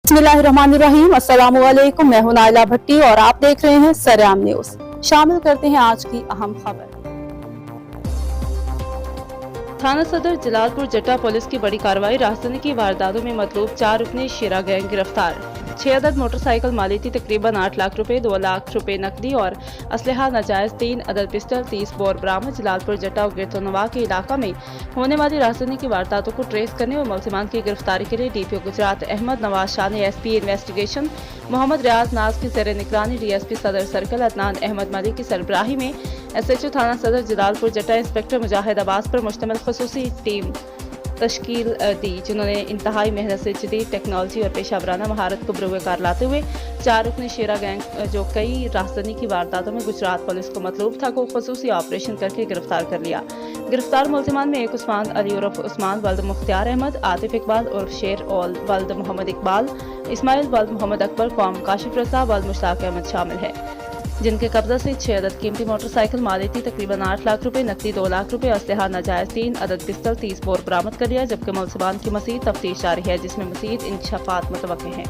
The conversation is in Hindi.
बिस्मिल्लाहिर्रहमानिर्रहीम, अस्सलामुअलैकुम। मैं हूं नाइला भट्टी और आप देख रहे हैं सरेआम न्यूज। शामिल करते हैं आज की अहम खबर। थाना सदर जलालपुर जट्टा पुलिस की बड़ी कार्रवाई। राजधानी की वारदातों में मतलूब 4 रुकने शेरा गैंग गिरफ्तार। 6 अदद मोटरसाइकिल मालियती तकरीबन 8 लाख रुपए, 2 लाख रुपए नकदी और असलहा नाजायज 3 अदद पिस्टल, 30 बोर बरामद। जलालपुर जट्टा और गिरतोनवा के इलाका में होने वाली राजधानी की वारदातों को ट्रेस करने और मुलजिमान की गिरफ्तारी के लिए DPO गुजरात अहमद नवाज शाह ने SP इन्वेस्टिगेशन मोहम्मद रियाज नाज की ज़ेर निगरानी DSP सदर सर्कल अदनान अहमद मलिक की सरबराही में SHO थाना सदर जलालपुर जट्टा इंस्पेक्टर मुजाहिद अब्बास पर मुश्तमिल खुसूसी टीम तश्कील दी, जिन्होंने इंतहाई मेहनत से जदीद टेक्नोलॉजी और पेशा महारत को बरूए कार लाते हुए 4 रुकने शेरा गैंग जो कई राजधानी की वारदातों में गुजरात पुलिस को मतलूब था को खुसूसी ऑपरेशन करके गिरफ्तार कर लिया। गिरफ्तार मुलजिमान में एक उस्मान अली उर्फ उस्मान वल्द मुख्तियार अहमद, आतिफ इकबाल उर्फ शेर ओल वल्द मोहम्मद इकबाल, इस्माइल वल्द मोहम्मद अकबर कौम काशिफ रसा वल्द मुश्ताक अहमद शामिल है, जिनके कब्जा से 6 अदद कीमती मोटरसाइकिल मालियती तकरीबन 8 लाख रुपए, नकदी 2 लाख रुपए, असलहा नाजायज 3 अदद पिस्टल, 30 बोर बरामद कर लिया। जबकि मुलजिमान की मज़ीद तफ्तीश जारी है, जिसमें मज़ीद इंकशाफात मुतवक्किल हैं।